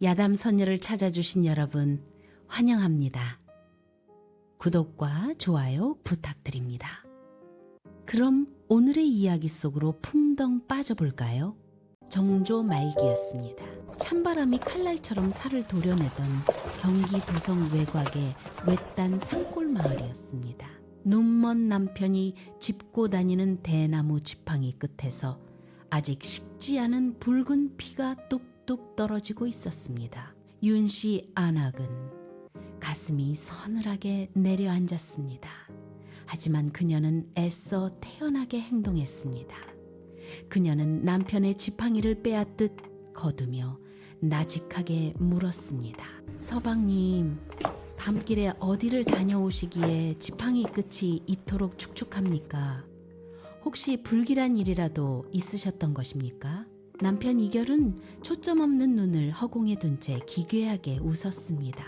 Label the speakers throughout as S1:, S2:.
S1: 야담 선녀를 찾아주신 여러분 환영합니다. 구독과 좋아요 부탁드립니다. 그럼 오늘의 이야기 속으로 풍덩 빠져볼까요? 정조 말기였습니다. 찬바람이 칼날처럼 살을 도려내던 경기 도성 외곽의 외딴 산골 마을이었습니다. 눈먼 남편이 짚고 다니는 대나무 지팡이 끝에서 아직 식지 않은 붉은 피가 뚝뚝 떨어지고 있었습니다. 윤씨 안악은 가슴이 서늘하게 내려앉았습니다. 하지만 그녀는 애써 태연하게 행동했습니다. 그녀는 남편의 지팡이를 빼앗듯 거두며 나직하게 물었습니다. 서방님, 밤길에 어디를 다녀오시기에 지팡이 끝이 이토록 축축합니까? 혹시 불길한 일이라도 있으셨던 것입니까? 남편 이결은 초점 없는 눈을 허공에 둔 채 기괴하게 웃었습니다.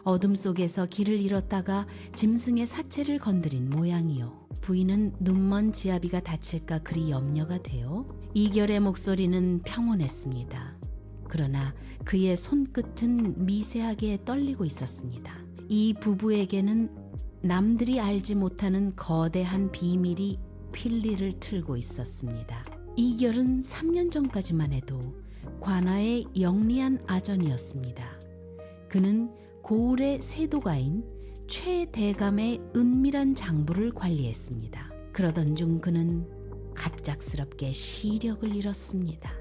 S1: 어둠 속에서 길을 잃었다가 짐승의 사체를 건드린 모양이요. 부인은 눈먼 지아비가 다칠까 그리 염려가 되어 이결의 목소리는 평온했습니다. 그러나 그의 손끝은 미세하게 떨리고 있었습니다. 이 부부에게는 남들이 알지 못하는 거대한 비밀이 필리를 틀고 있었습니다. 이결은 3년 전까지만 해도 관아의 영리한 아전이었습니다. 그는 고을의 세도가인 최대감의 은밀한 장부를 관리했습니다. 그러던 중 그는 갑작스럽게 시력을 잃었습니다.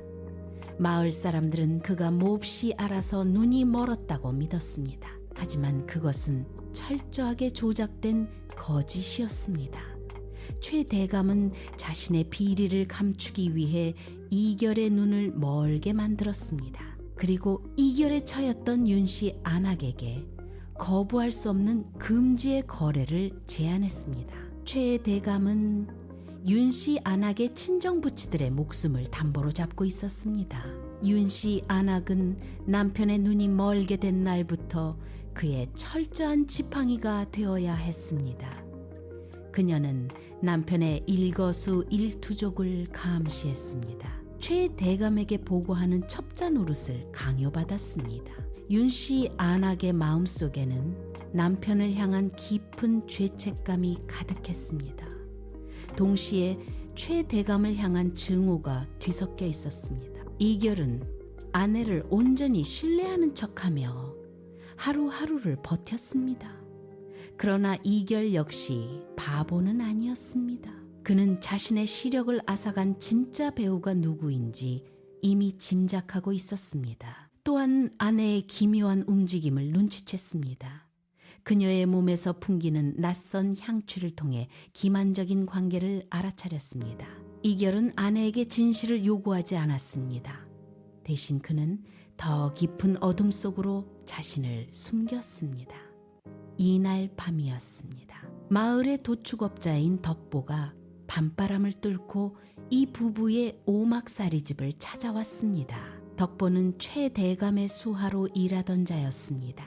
S1: 마을 사람들은 그가 몹시 알아서 눈이 멀었다고 믿었습니다. 하지만 그것은 철저하게 조작된 거짓이었습니다. 최대감은 자신의 비리를 감추기 위해 이결의 눈을 멀게 만들었습니다. 그리고 이결에 처했던 윤씨 안악에게 거부할 수 없는 금지의 거래를 제안했습니다. 최대감은 윤씨 안악의 친정부치들의 목숨을 담보로 잡고 있었습니다. 윤씨 안악은 남편의 눈이 멀게 된 날부터 그의 철저한 지팡이가 되어야 했습니다. 그녀는 남편의 일거수일투족을 감시했습니다. 최대감에게 보고하는 첩자 노릇을 강요받았습니다. 윤씨 안악의 마음속에는 남편을 향한 깊은 죄책감이 가득했습니다. 동시에 최대감을 향한 증오가 뒤섞여 있었습니다. 이결은 아내를 온전히 신뢰하는 척하며 하루하루를 버텼습니다. 그러나 이결 역시 바보는 아니었습니다. 그는 자신의 시력을 앗아간 진짜 배우가 누구인지 이미 짐작하고 있었습니다. 또한 아내의 기묘한 움직임을 눈치챘습니다. 그녀의 몸에서 풍기는 낯선 향취를 통해 기만적인 관계를 알아차렸습니다. 이결은 아내에게 진실을 요구하지 않았습니다. 대신 그는 더 깊은 어둠 속으로 자신을 숨겼습니다. 이날 밤이었습니다. 마을의 도축업자인 덕보가 밤바람을 뚫고 이 부부의 오막살이집을 찾아왔습니다. 덕보는 최대감의 수하로 일하던 자였습니다.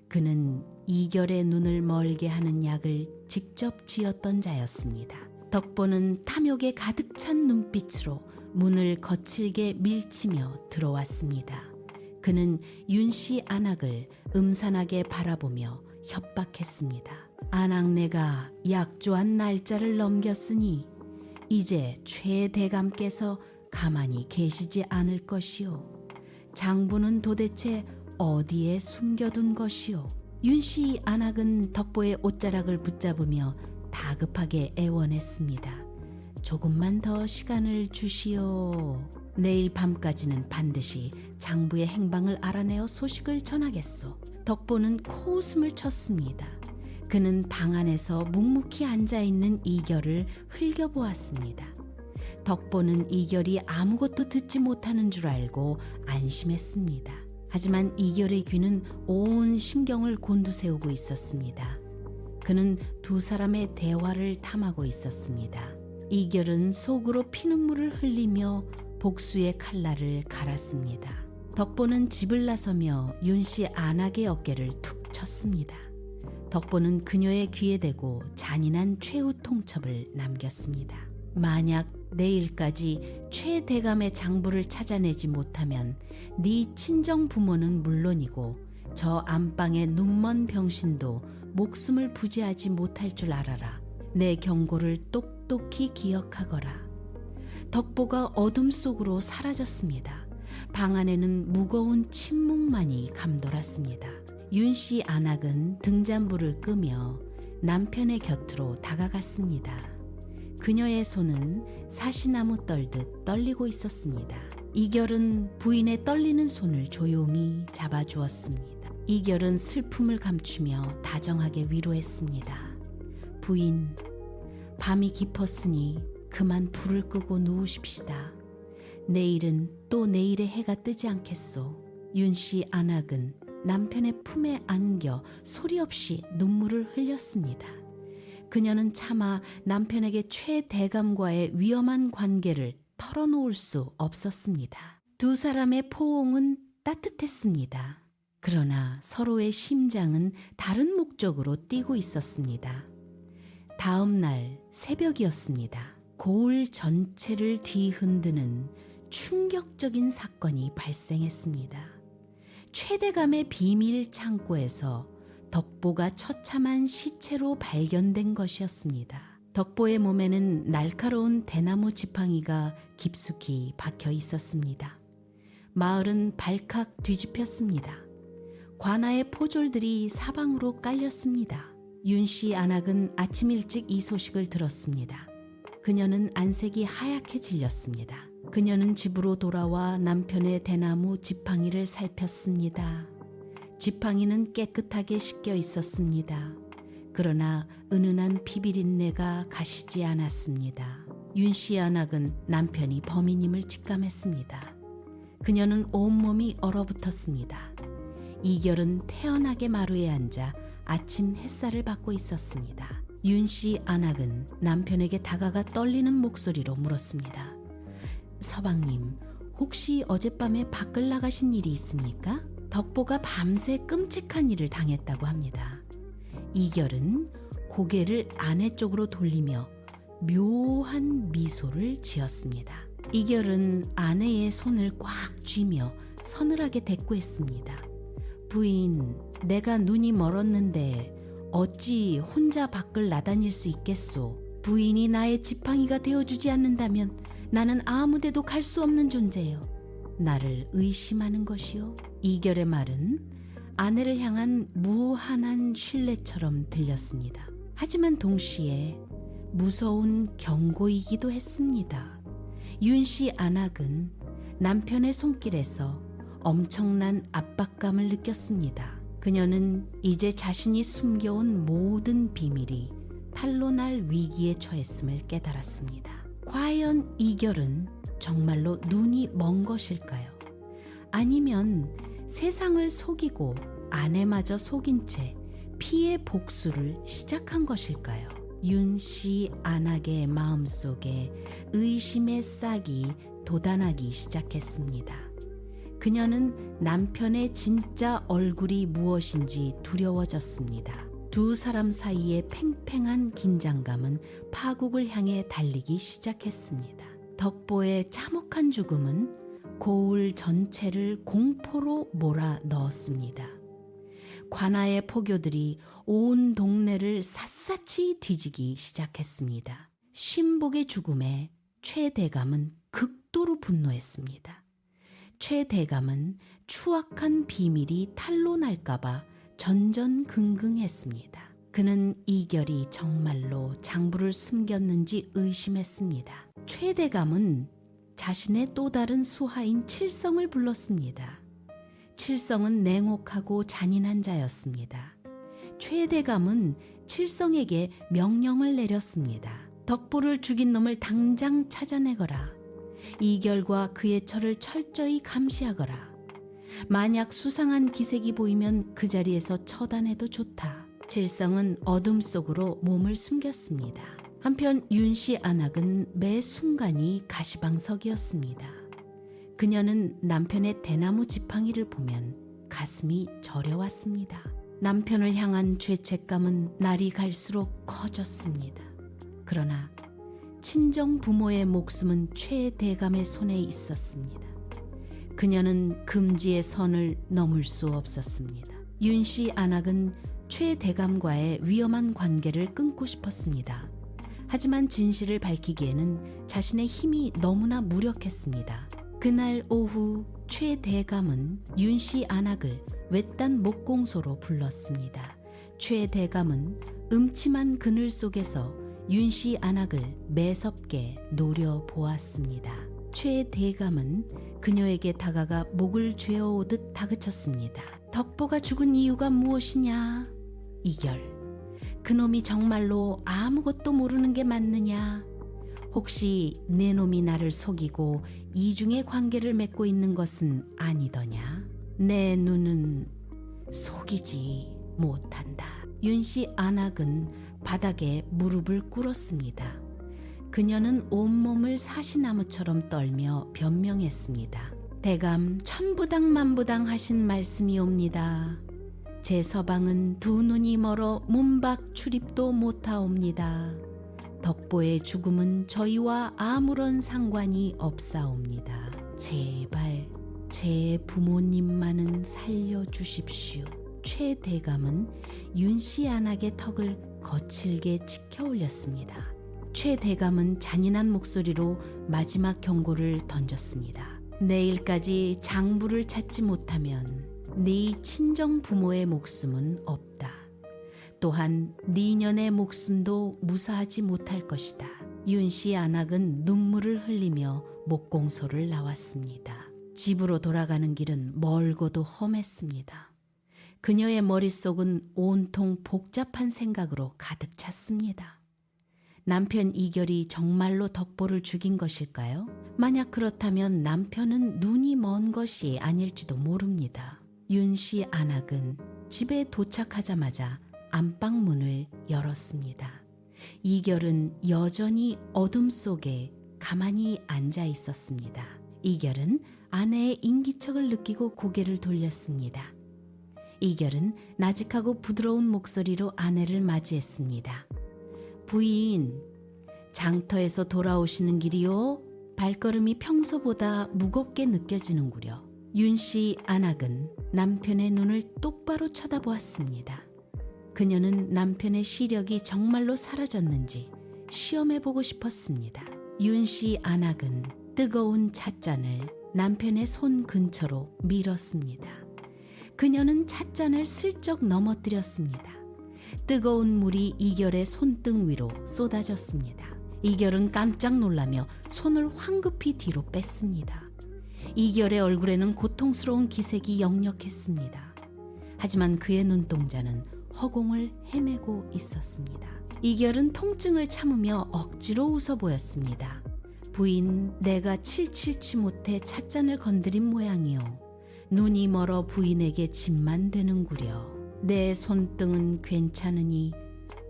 S1: 그는 이결의 눈을 멀게 하는 약을 직접 지었던 자였습니다. 덕보는 탐욕에 가득 찬 눈빛으로 문을 거칠게 밀치며 들어왔습니다. 그는 윤씨 안악을 음산하게 바라보며 협박했습니다. 안악내가 약조한 날짜를 넘겼으니 이제 최대감께서 가만히 계시지 않을 것이오. 장부는 도대체 어디에 숨겨둔 것이오. 윤씨 안악은 덕보의 옷자락을 붙잡으며 다급하게 애원했습니다. 조금만 더 시간을 주시오. 내일 밤까지는 반드시 장부의 행방을 알아내어 소식을 전하겠소. 덕보는 코웃음을 쳤습니다. 그는 방 안에서 묵묵히 앉아있는 이결을 흘겨보았습니다. 덕보는 이결이 아무것도 듣지 못하는 줄 알고 안심했습니다. 하지만 이결의 귀는 온 신경을 곤두세우고 있었습니다. 그는 두 사람의 대화를 탐하고 있었습니다. 이결은 속으로 피눈물을 흘리며 복수의 칼날을 갈았습니다. 덕보는 집을 나서며 윤씨 안악의 어깨를 툭 쳤습니다. 덕보는 그녀의 귀에 대고 잔인한 최후 통첩을 남겼습니다. 만약 내일까지 최대감의 장부를 찾아내지 못하면 네 친정 부모는 물론이고 저 안방의 눈먼 병신도 목숨을 부지하지 못할 줄 알아라. 내 경고를 똑똑히 기억하거라. 덕보가 어둠 속으로 사라졌습니다. 방 안에는 무거운 침묵만이 감돌았습니다. 윤씨 안악은 등잔불을 끄며 남편의 곁으로 다가갔습니다. 그녀의 손은 사시나무 떨듯 떨리고 있었습니다. 이결은 부인의 떨리는 손을 조용히 잡아주었습니다. 이결은 슬픔을 감추며 다정하게 위로했습니다. 부인, 밤이 깊었으니 그만 불을 끄고 누우십시다. 내일은 또 내일의 해가 뜨지 않겠소. 윤씨 안악은 남편의 품에 안겨 소리 없이 눈물을 흘렸습니다. 그녀는 차마 남편에게 최대감과의 위험한 관계를 털어놓을 수 없었습니다. 두 사람의 포옹은 따뜻했습니다. 그러나 서로의 심장은 다른 목적으로 뛰고 있었습니다. 다음 날 새벽이었습니다. 고을 전체를 뒤흔드는 충격적인 사건이 발생했습니다. 최대감의 비밀 창고에서 덕보가 처참한 시체로 발견된 것이었습니다. 덕보의 몸에는 날카로운 대나무 지팡이가 깊숙이 박혀 있었습니다. 마을은 발칵 뒤집혔습니다. 관아의 포졸들이 사방으로 깔렸습니다. 윤씨 안악은 아침 일찍 이 소식을 들었습니다. 그녀는 안색이 하얗게 질렸습니다. 그녀는 집으로 돌아와 남편의 대나무 지팡이를 살폈습니다. 지팡이는 깨끗하게 씻겨 있었습니다. 그러나 은은한 피비린내가 가시지 않았습니다. 윤씨 안악은 남편이 범인임을 직감했습니다. 그녀는 온몸이 얼어붙었습니다. 이결은 태연하게 마루에 앉아 아침 햇살을 받고 있었습니다. 윤씨 안악은 남편에게 다가가 떨리는 목소리로 물었습니다. 서방님, 혹시 어젯밤에 밖을 나가신 일이 있습니까? 덕보가 밤새 끔찍한 일을 당했다고 합니다. 이결은 고개를 아내 쪽으로 돌리며 묘한 미소를 지었습니다. 이결은 아내의 손을 꽉 쥐며 서늘하게 대꾸했습니다. 부인, 내가 눈이 멀었는데 어찌 혼자 밖을 나다닐 수 있겠소. 부인이 나의 지팡이가 되어주지 않는다면 나는 아무데도 갈 수 없는 존재요. 나를 의심하는 것이요. 이결의 말은 아내를 향한 무한한 신뢰처럼 들렸습니다. 하지만 동시에 무서운 경고이기도 했습니다. 윤씨 안악은 남편의 손길에서 엄청난 압박감을 느꼈습니다. 그녀는 이제 자신이 숨겨온 모든 비밀이 탄로날 위기에 처했음을 깨달았습니다. 과연 이결은 정말로 눈이 먼 것일까요? 아니면 세상을 속이고 아내마저 속인 채 피해 복수를 시작한 것일까요? 윤씨 안악의 마음속에 의심의 싹이 돋아나기 시작했습니다. 그녀는 남편의 진짜 얼굴이 무엇인지 두려워졌습니다. 두 사람 사이의 팽팽한 긴장감은 파국을 향해 달리기 시작했습니다. 덕보의 참혹한 죽음은 고을 전체를 공포로 몰아 넣었습니다. 관아의 포교들이 온 동네를 샅샅이 뒤지기 시작했습니다. 신복의 죽음에 최대감은 극도로 분노했습니다. 최대감은 추악한 비밀이 탄로날까봐 전전긍긍했습니다. 그는 이결이 정말로 장부를 숨겼는지 의심했습니다. 최대감은 자신의 또 다른 수하인 칠성을 불렀습니다. 칠성은 냉혹하고 잔인한 자였습니다. 최대감은 칠성에게 명령을 내렸습니다. 덕보를 죽인 놈을 당장 찾아내거라. 이결과 그의 처를 철저히 감시하거라. 만약 수상한 기색이 보이면 그 자리에서 처단해도 좋다. 칠성은 어둠 속으로 몸을 숨겼습니다. 한편 윤씨 안악은 매 순간이 가시방석이었습니다. 그녀는 남편의 대나무 지팡이를 보면 가슴이 저려왔습니다. 남편을 향한 죄책감은 날이 갈수록 커졌습니다. 그러나 친정 부모의 목숨은 최대감의 손에 있었습니다. 그녀는 금지의 선을 넘을 수 없었습니다. 윤씨 안악은 최대감과의 위험한 관계를 끊고 싶었습니다. 하지만 진실을 밝히기에는 자신의 힘이 너무나 무력했습니다. 그날 오후 최대감은 윤씨 안악을 외딴 목공소로 불렀습니다. 최대감은 음침한 그늘 속에서 윤씨 안악을 매섭게 노려보았습니다. 최대감은 그녀에게 다가가 목을 죄어오듯 다그쳤습니다. 덕보가 죽은 이유가 무엇이냐? 이결, 그놈이 정말로 아무것도 모르는 게 맞느냐? 혹시 내 놈이 나를 속이고 이중의 관계를 맺고 있는 것은 아니더냐? 내 눈은 속이지 못한다. 윤씨 안악은 바닥에 무릎을 꿇었습니다. 그녀는 온몸을 사시나무처럼 떨며 변명했습니다. 대감 천부당 만부당 하신 말씀이옵니다. 제 서방은 두 눈이 멀어 문밖 출입도 못하옵니다. 덕보의 죽음은 저희와 아무런 상관이 없사옵니다. 제발 제 부모님만은 살려주십시오. 최대감은 윤씨 안악의 턱을 거칠게 치켜 올렸습니다. 최대감은 잔인한 목소리로 마지막 경고를 던졌습니다. 내일까지 장부를 찾지 못하면 네 친정 부모의 목숨은 없다. 또한 네 년의 목숨도 무사하지 못할 것이다. 윤씨 안악은 눈물을 흘리며 목공소를 나왔습니다. 집으로 돌아가는 길은 멀고도 험했습니다. 그녀의 머릿속은 온통 복잡한 생각으로 가득 찼습니다. 남편 이결이 정말로 덕보를 죽인 것일까요? 만약 그렇다면 남편은 눈이 먼 것이 아닐지도 모릅니다. 윤씨 안악은 집에 도착하자마자 안방 문을 열었습니다. 이결은 여전히 어둠 속에 가만히 앉아 있었습니다. 이결은 아내의 인기척을 느끼고 고개를 돌렸습니다. 이결은 나직하고 부드러운 목소리로 아내를 맞이했습니다. 부인, 장터에서 돌아오시는 길이요? 발걸음이 평소보다 무겁게 느껴지는구려. 윤씨 안악은 남편의 눈을 똑바로 쳐다보았습니다. 그녀는 남편의 시력이 정말로 사라졌는지 시험해보고 싶었습니다. 윤씨 안악은 뜨거운 찻잔을 남편의 손 근처로 밀었습니다. 그녀는 찻잔을 슬쩍 넘어뜨렸습니다. 뜨거운 물이 이결의 손등 위로 쏟아졌습니다. 이결은 깜짝 놀라며 손을 황급히 뒤로 뺐습니다. 이결의 얼굴에는 고통스러운 기색이 역력했습니다. 하지만 그의 눈동자는 허공을 헤매고 있었습니다. 이결은 통증을 참으며 억지로 웃어 보였습니다. 부인, 내가 칠칠치 못해 찻잔을 건드린 모양이요. 눈이 멀어 부인에게 짐만 되는구려. 내 손등은 괜찮으니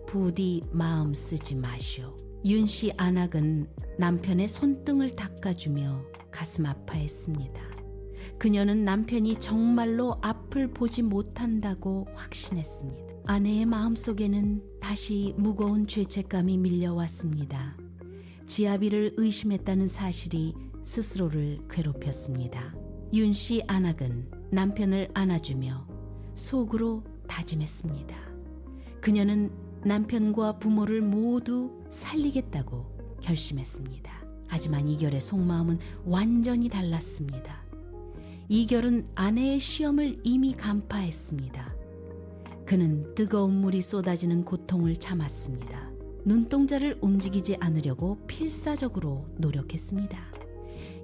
S1: 부디 마음 쓰지 마시오. 윤씨 안악은 남편의 손등을 닦아주며 가슴 아파했습니다. 그녀는 남편이 정말로 앞을 보지 못한다고 확신했습니다. 아내의 마음속에는 다시 무거운 죄책감이 밀려왔습니다. 지아비를 의심했다는 사실이 스스로를 괴롭혔습니다. 윤씨 안악은 남편을 안아주며 속으로 다짐했습니다. 그녀는 남편과 부모를 모두 살리겠다고 결심했습니다. 하지만 이결의 속마음은 완전히 달랐습니다. 이결은 아내의 시험을 이미 간파했습니다. 그는 뜨거운 물이 쏟아지는 고통을 참았습니다. 눈동자를 움직이지 않으려고 필사적으로 노력했습니다.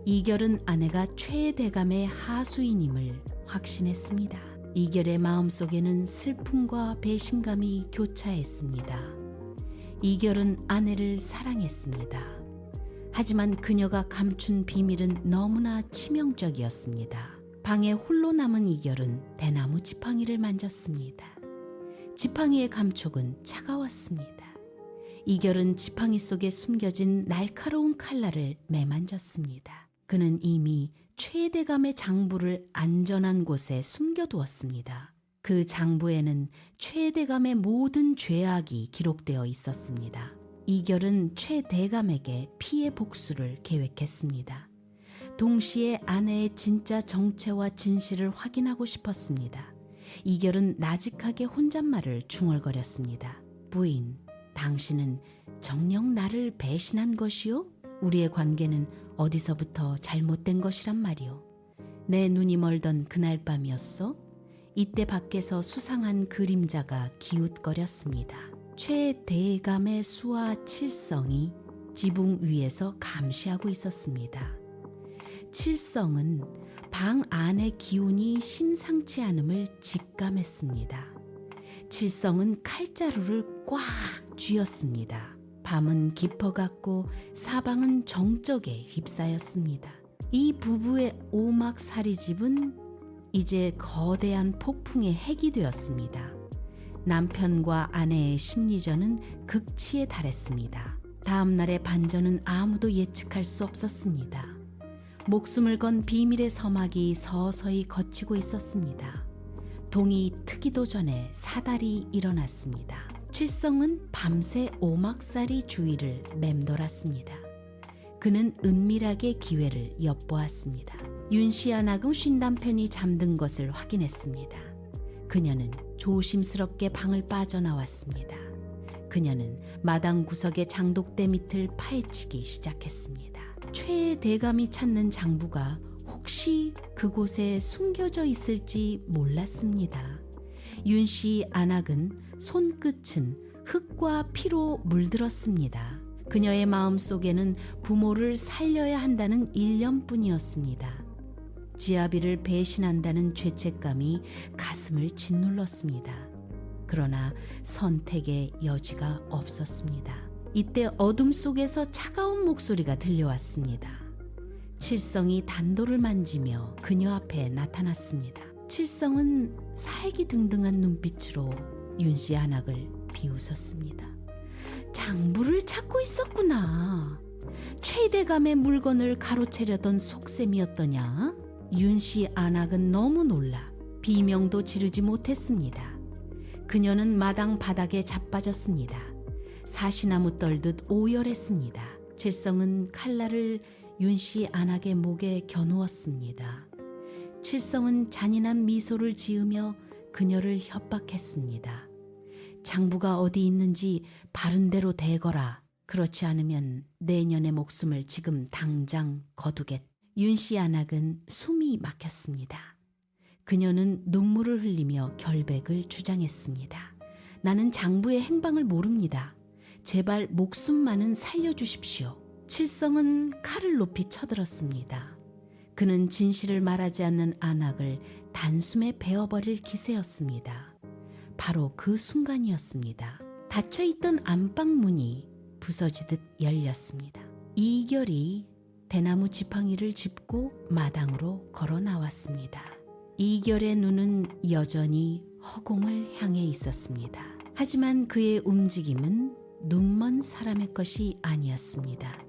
S1: 이결은 아내가 최대감의 하수인임을 확신했습니다. 이결의 마음속에는 슬픔과 배신감이 교차했습니다. 이결은 아내를 사랑했습니다. 하지만 그녀가 감춘 비밀은 너무나 치명적이었습니다. 방에 홀로 남은 이결은 대나무 지팡이를 만졌습니다. 지팡이의 감촉은 차가웠습니다. 이결은 지팡이 속에 숨겨진 날카로운 칼날을 매만졌습니다. 그는 이미 최대감의 장부를 안전한 곳에 숨겨두었습니다. 그 장부에는 최대감의 모든 죄악이 기록되어 있었습니다. 이결은 최대감에게 피해 복수를 계획했습니다. 동시에 아내의 진짜 정체와 진실을 확인하고 싶었습니다. 이결은 나직하게 혼잣말을 중얼거렸습니다. 부인, 당신은 정녕 나를 배신한 것이요? 우리의 관계는 어디서부터 잘못된 것이란 말이오. 내 눈이 멀던 그날 밤이었소? 이때 밖에서 수상한 그림자가 기웃거렸습니다. 최대감의 수와 칠성이 지붕 위에서 감시하고 있었습니다. 칠성은 방 안의 기운이 심상치 않음을 직감했습니다. 칠성은 칼자루를 꽉 쥐었습니다. 밤은 깊어갔고 사방은 정적에 휩싸였습니다. 이 부부의 오막살이집은 이제 거대한 폭풍의 핵이 되었습니다. 남편과 아내의 심리전은 극치에 달했습니다. 다음 날의 반전은 아무도 예측할 수 없었습니다. 목숨을 건 비밀의 서막이 서서히 걷히고 있었습니다. 동이 트기도 전에 사달이 일어났습니다. 칠성은 밤새 오막살이 주위를 맴돌았습니다. 그는 은밀하게 기회를 엿보았습니다. 윤씨 안하고 신남편이 잠든 것을 확인했습니다. 그녀는 조심스럽게 방을 빠져나왔습니다. 그녀는 마당 구석의 장독대 밑을 파헤치기 시작했습니다. 최대감이 찾는 장부가 혹시 그곳에 숨겨져 있을지 몰랐습니다. 윤씨 안악은 손끝은 흙과 피로 물들었습니다. 그녀의 마음속에는 부모를 살려야 한다는 일념뿐이었습니다. 지아비를 배신한다는 죄책감이 가슴을 짓눌렀습니다. 그러나 선택의 여지가 없었습니다. 이때 어둠 속에서 차가운 목소리가 들려왔습니다. 칠성이 단도를 만지며 그녀 앞에 나타났습니다. 칠성은 살기등등한 눈빛으로 윤씨 안악을 비웃었습니다. 장부를 찾고 있었구나. 최대감의 물건을 가로채려던 속셈이었더냐? 윤씨 안악은 너무 놀라 비명도 지르지 못했습니다. 그녀는 마당 바닥에 자빠졌습니다. 사시나무 떨듯 오열했습니다. 칠성은 칼날을 윤씨 안악의 목에 겨누었습니다. 칠성은 잔인한 미소를 지으며 그녀를 협박했습니다. 장부가 어디 있는지 바른 대로 대거라. 그렇지 않으면 내년의 목숨을 지금 당장 거두겠. 윤씨 안악은 숨이 막혔습니다. 그녀는 눈물을 흘리며 결백을 주장했습니다. 나는 장부의 행방을 모릅니다. 제발 목숨만은 살려주십시오. 칠성은 칼을 높이 쳐들었습니다. 그는 진실을 말하지 않는 안악을 단숨에 베어버릴 기세였습니다. 바로 그 순간이었습니다. 닫혀있던 안방 문이 부서지듯 열렸습니다. 이결이 대나무 지팡이를 짚고 마당으로 걸어 나왔습니다. 이결의 눈은 여전히 허공을 향해 있었습니다. 하지만 그의 움직임은 눈먼 사람의 것이 아니었습니다.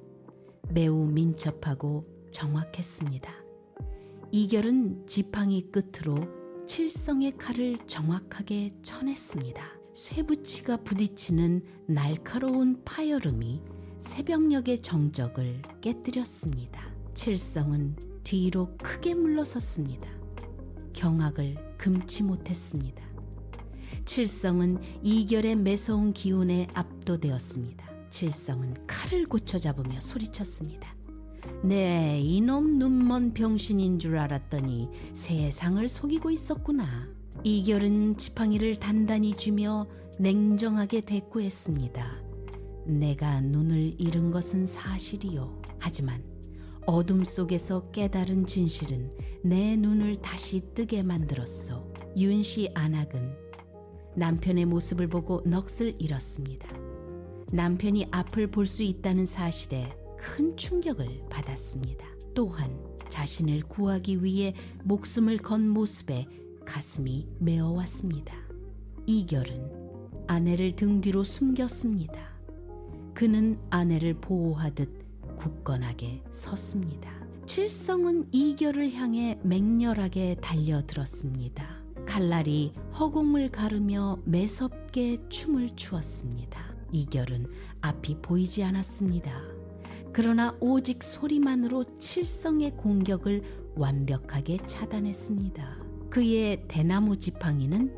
S1: 매우 민첩하고 정확했습니다. 이결은 지팡이 끝으로 칠성의 칼을 정확하게 쳐냈습니다. 쇠붙이가 부딪히는 날카로운 파열음이 새벽녘의 정적을 깨뜨렸습니다. 칠성은 뒤로 크게 물러섰습니다. 경악을 금치 못했습니다. 칠성은 이결의 매서운 기운에 압도되었습니다. 칠성은 칼을 고쳐잡으며 소리쳤습니다. 네, 이놈 눈먼 병신인 줄 알았더니 세상을 속이고 있었구나. 이결은 지팡이를 단단히 쥐며 냉정하게 대꾸했습니다. 내가 눈을 잃은 것은 사실이요. 하지만 어둠 속에서 깨달은 진실은 내 눈을 다시 뜨게 만들었소. 윤씨 안악은 남편의 모습을 보고 넋을 잃었습니다. 남편이 앞을 볼 수 있다는 사실에 큰 충격을 받았습니다. 또한 자신을 구하기 위해 목숨을 건 모습에 가슴이 메어왔습니다. 이결은 아내를 등 뒤로 숨겼습니다. 그는 아내를 보호하듯 굳건하게 섰습니다. 칠성은 이결을 향해 맹렬하게 달려들었습니다. 칼날이 허공을 가르며 매섭게 춤을 추었습니다. 이결은 앞이 보이지 않았습니다. 그러나 오직 소리만으로 칠성의 공격을 완벽하게 차단했습니다. 그의 대나무 지팡이는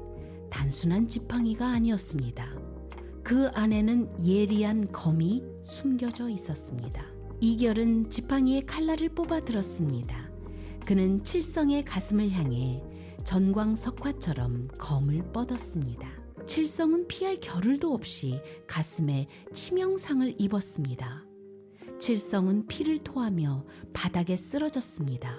S1: 단순한 지팡이가 아니었습니다. 그 안에는 예리한 검이 숨겨져 있었습니다. 이결은 지팡이의 칼날을 뽑아 들었습니다. 그는 칠성의 가슴을 향해 전광석화처럼 검을 뻗었습니다. 칠성은 피할 겨를도 없이 가슴에 치명상을 입었습니다. 칠성은 피를 토하며 바닥에 쓰러졌습니다.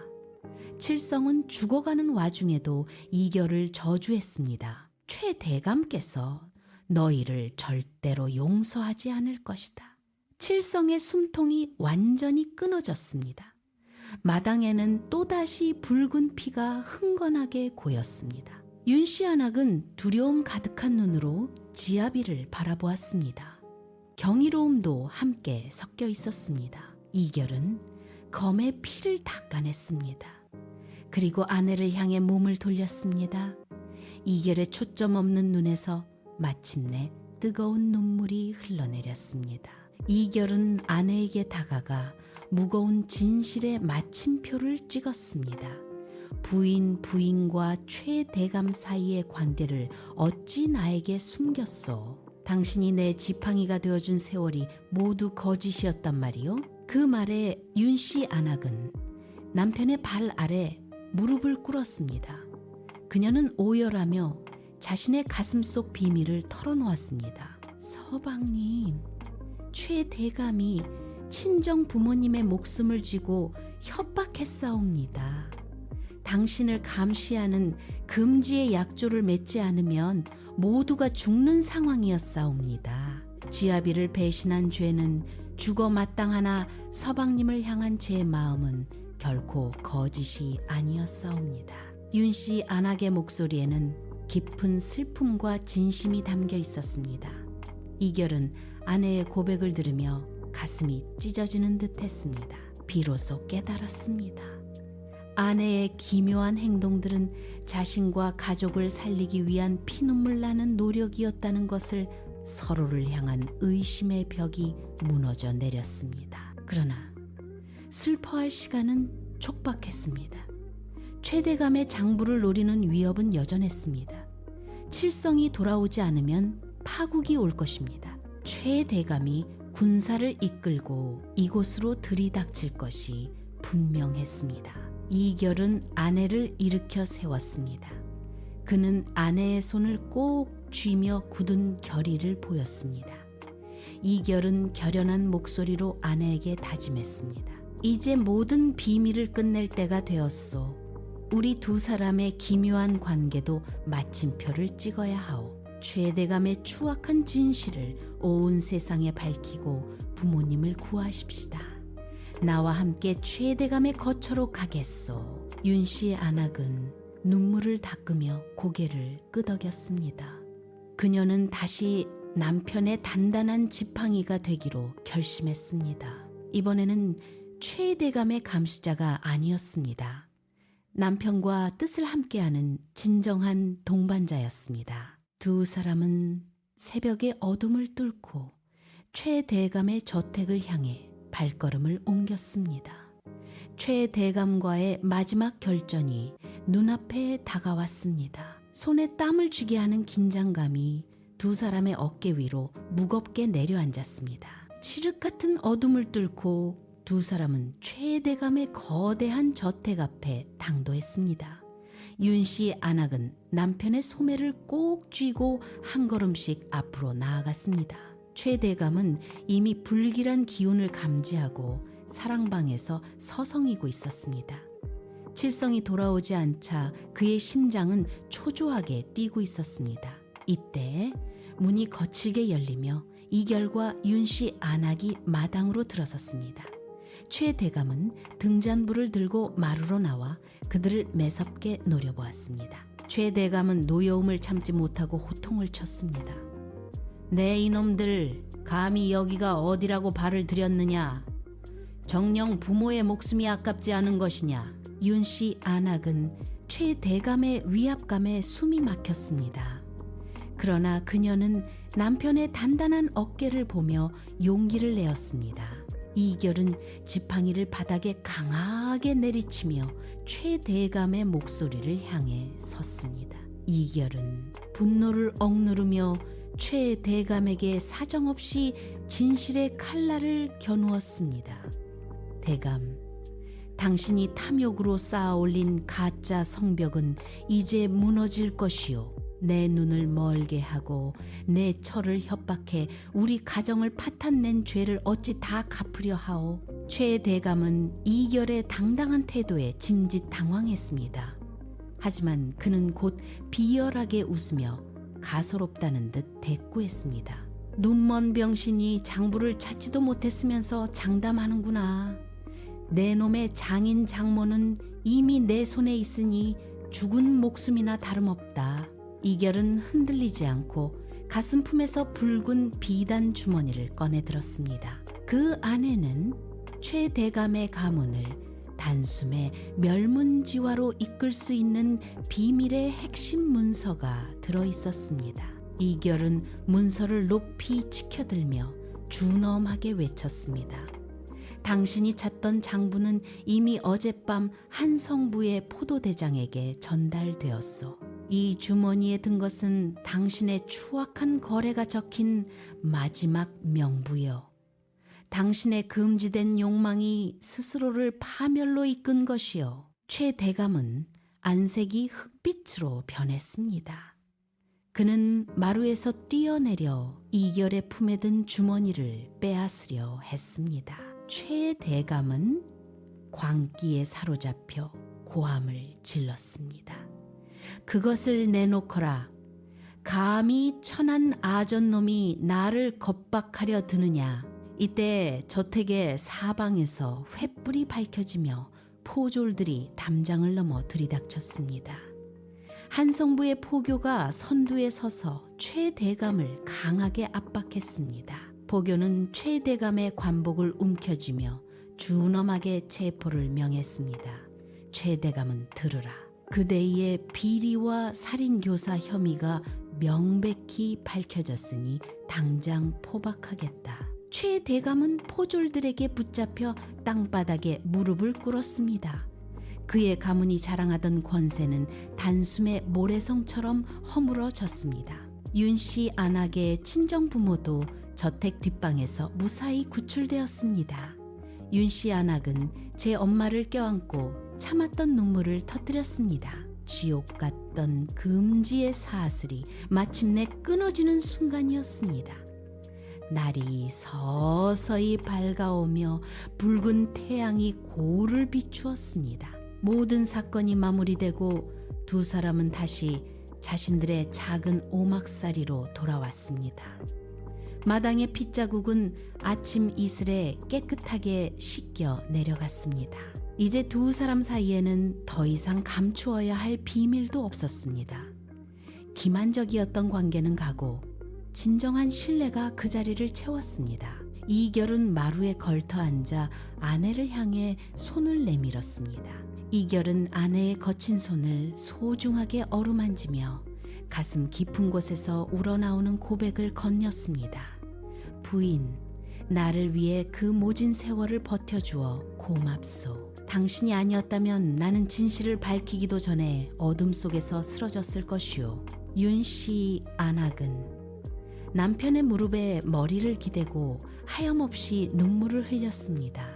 S1: 칠성은 죽어가는 와중에도 이결을 저주했습니다. 최대감께서 너희를 절대로 용서하지 않을 것이다. 칠성의 숨통이 완전히 끊어졌습니다. 마당에는 또다시 붉은 피가 흥건하게 고였습니다. 윤씨 안악은 두려움 가득한 눈으로 지아비를 바라보았습니다. 경이로움도 함께 섞여 있었습니다. 이결은 검의 피를 닦아냈습니다. 그리고 아내를 향해 몸을 돌렸습니다. 이결의 초점 없는 눈에서 마침내 뜨거운 눈물이 흘러내렸습니다. 이결은 아내에게 다가가 무거운 진실의 마침표를 찍었습니다. 부인과 최대감 사이의 관계를 어찌 나에게 숨겼소? 당신이 내 지팡이가 되어준 세월이 모두 거짓이었단 말이요? 그 말에 윤씨 안악은 남편의 발 아래 무릎을 꿇었습니다. 그녀는 오열하며 자신의 가슴속 비밀을 털어놓았습니다. 서방님, 최대감이 친정 부모님의 목숨을 쥐고 협박했사옵니다. 당신을 감시하는 금지의 약조를 맺지 않으면 모두가 죽는 상황이었사옵니다. 지아비를 배신한 죄는 죽어 마땅하나 서방님을 향한 제 마음은 결코 거짓이 아니었사옵니다. 윤씨 안악의 목소리에는 깊은 슬픔과 진심이 담겨 있었습니다. 이결은 아내의 고백을 들으며 가슴이 찢어지는 듯 했습니다. 비로소 깨달았습니다. 아내의 기묘한 행동들은 자신과 가족을 살리기 위한 피눈물 나는 노력이었다는 것을 서로를 향한 의심의 벽이 무너져 내렸습니다. 그러나 슬퍼할 시간은 촉박했습니다. 최대감의 장부를 노리는 위협은 여전했습니다. 칠성이 돌아오지 않으면 파국이 올 것입니다. 최대감이 군사를 이끌고 이곳으로 들이닥칠 것이 분명했습니다. 이결은 아내를 일으켜 세웠습니다. 그는 아내의 손을 꼭 쥐며 굳은 결의를 보였습니다. 이결은 결연한 목소리로 아내에게 다짐했습니다. 이제 모든 비밀을 끝낼 때가 되었소. 우리 두 사람의 기묘한 관계도 마침표를 찍어야 하오. 최대감의 추악한 진실을 온 세상에 밝히고 부모님을 구하십시다. 나와 함께 최대감의 거처로 가겠소. 윤씨 안악은 눈물을 닦으며 고개를 끄덕였습니다. 그녀는 다시 남편의 단단한 지팡이가 되기로 결심했습니다. 이번에는 최대감의 감시자가 아니었습니다. 남편과 뜻을 함께하는 진정한 동반자였습니다. 두 사람은 새벽의 어둠을 뚫고 최대감의 저택을 향해 발걸음을 옮겼습니다. 최대감과의 마지막 결전이 눈앞에 다가왔습니다. 손에 땀을 쥐게 하는 긴장감이 두 사람의 어깨 위로 무겁게 내려앉았습니다. 칠흑 같은 어둠을 뚫고 두 사람은 최대감의 거대한 저택 앞에 당도했습니다. 윤씨 안악은 남편의 소매를 꼭 쥐고 한 걸음씩 앞으로 나아갔습니다. 최대감은 이미 불길한 기운을 감지하고 사랑방에서 서성이고 있었습니다. 칠성이 돌아오지 않자 그의 심장은 초조하게 뛰고 있었습니다. 이때 문이 거칠게 열리며 이결과 윤씨 안악이 마당으로 들어섰습니다. 최대감은 등잔불을 들고 마루로 나와 그들을 매섭게 노려보았습니다. 최대감은 노여움을 참지 못하고 호통을 쳤습니다. 네 이놈들, 감히 여기가 어디라고 발을 들였느냐? 정녕 부모의 목숨이 아깝지 않은 것이냐? 윤씨 안악은 최대감의 위압감에 숨이 막혔습니다. 그러나 그녀는 남편의 단단한 어깨를 보며 용기를 내었습니다. 이결은 지팡이를 바닥에 강하게 내리치며 최대감의 목소리를 향해 섰습니다. 이결은 분노를 억누르며 최대감에게 사정없이 진실의 칼날을 겨누었습니다. 대감, 당신이 탐욕으로 쌓아올린 가짜 성벽은 이제 무너질 것이요. 내 눈을 멀게 하고 내 처를 협박해 우리 가정을 파탄낸 죄를 어찌 다 갚으려 하오. 최대감은 이결의 당당한 태도에 짐짓 당황했습니다. 하지만 그는 곧 비열하게 웃으며 가소롭다는 듯 대꾸했습니다. 눈먼 병신이 장부를 찾지도 못했으면서 장담하는구나. 내 놈의 장인 장모는 이미 내 손에 있으니 죽은 목숨이나 다름없다. 이결은 흔들리지 않고 가슴품에서 붉은 비단 주머니를 꺼내 들었습니다. 그 안에는 최대감의 가문을 단숨에 멸문지화로 이끌 수 있는 비밀의 핵심 문서가 들어 있었습니다. 이결은 문서를 높이 치켜들며 준엄하게 외쳤습니다. 당신이 찾던 장부는 이미 어젯밤 한 성부의 포도대장에게 전달되었소. 이 주머니에 든 것은 당신의 추악한 거래가 적힌 마지막 명부요. 당신의 금지된 욕망이 스스로를 파멸로 이끈 것이요. 최대감은 안색이 흑빛으로 변했습니다. 그는 마루에서 뛰어내려 이결의 품에 든 주머니를 빼앗으려 했습니다. 최대감은 광기에 사로잡혀 고함을 질렀습니다. 그것을 내놓거라. 감히 천한 아전놈이 나를 겁박하려 드느냐. 이때 저택의 사방에서 횃불이 밝혀지며 포졸들이 담장을 넘어 들이닥쳤습니다. 한성부의 포교가 선두에 서서 최대감을 강하게 압박했습니다. 포교는 최대감의 관복을 움켜쥐며 준엄하게 체포를 명했습니다. 최대감은 들으라. 그대의 비리와 살인교사 혐의가 명백히 밝혀졌으니 당장 포박하겠다. 최대감은 포졸들에게 붙잡혀 땅바닥에 무릎을 꿇었습니다. 그의 가문이 자랑하던 권세는 단숨에 모래성처럼 허물어졌습니다. 윤씨 안악의 친정부모도 저택 뒷방에서 무사히 구출되었습니다. 윤씨 안악은 제 엄마를 껴안고 참았던 눈물을 터뜨렸습니다. 지옥 같던 금지의 사슬이 마침내 끊어지는 순간이었습니다. 날이 서서히 밝아오며 붉은 태양이 고를 비추었습니다. 모든 사건이 마무리되고 두 사람은 다시 자신들의 작은 오막살이로 돌아왔습니다. 마당의 핏자국은 아침 이슬에 깨끗하게 씻겨 내려갔습니다. 이제 두 사람 사이에는 더 이상 감추어야 할 비밀도 없었습니다. 기만적이었던 관계는 가고 진정한 신뢰가 그 자리를 채웠습니다. 이결은 마루에 걸터 앉아 아내를 향해 손을 내밀었습니다. 이결은 아내의 거친 손을 소중하게 어루만지며 가슴 깊은 곳에서 우러나오는 고백을 건넸습니다. 부인, 나를 위해 그 모진 세월을 버텨주어 고맙소. 당신이 아니었다면 나는 진실을 밝히기도 전에 어둠 속에서 쓰러졌을 것이오. 윤씨 안악은 남편의 무릎에 머리를 기대고 하염없이 눈물을 흘렸습니다.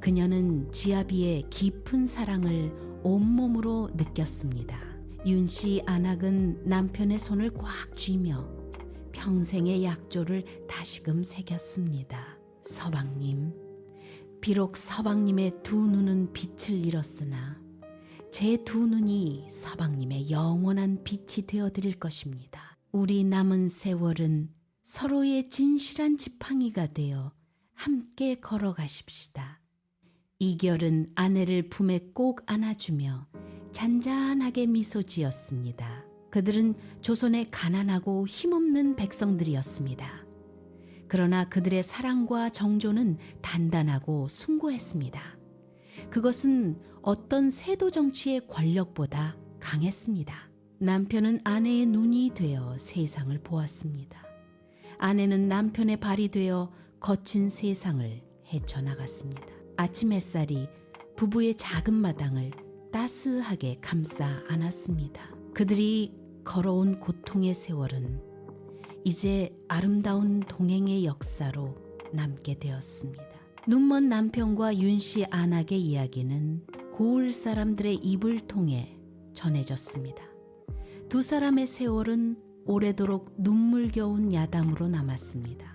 S1: 그녀는 지아비의 깊은 사랑을 온몸으로 느꼈습니다. 윤씨 안악은 남편의 손을 꽉 쥐며 평생의 약조를 다시금 새겼습니다. 서방님, 비록 서방님의 두 눈은 빛을 잃었으나 제 두 눈이 서방님의 영원한 빛이 되어드릴 것입니다. 우리 남은 세월은 서로의 진실한 지팡이가 되어 함께 걸어가십시다. 이결은 아내를 품에 꼭 안아주며 잔잔하게 미소 지었습니다. 그들은 조선의 가난하고 힘없는 백성들이었습니다. 그러나 그들의 사랑과 정조는 단단하고 숭고했습니다. 그것은 어떤 세도 정치의 권력보다 강했습니다. 남편은 아내의 눈이 되어 세상을 보았습니다. 아내는 남편의 발이 되어 거친 세상을 헤쳐나갔습니다. 아침 햇살이 부부의 작은 마당을 따스하게 감싸 안았습니다. 그들이 걸어온 고통의 세월은 이제 아름다운 동행의 역사로 남게 되었습니다. 눈먼 남편과 윤씨 안악의 이야기는 고을 사람들의 입을 통해 전해졌습니다. 두 사람의 세월은 오래도록 눈물겨운 야담으로 남았습니다.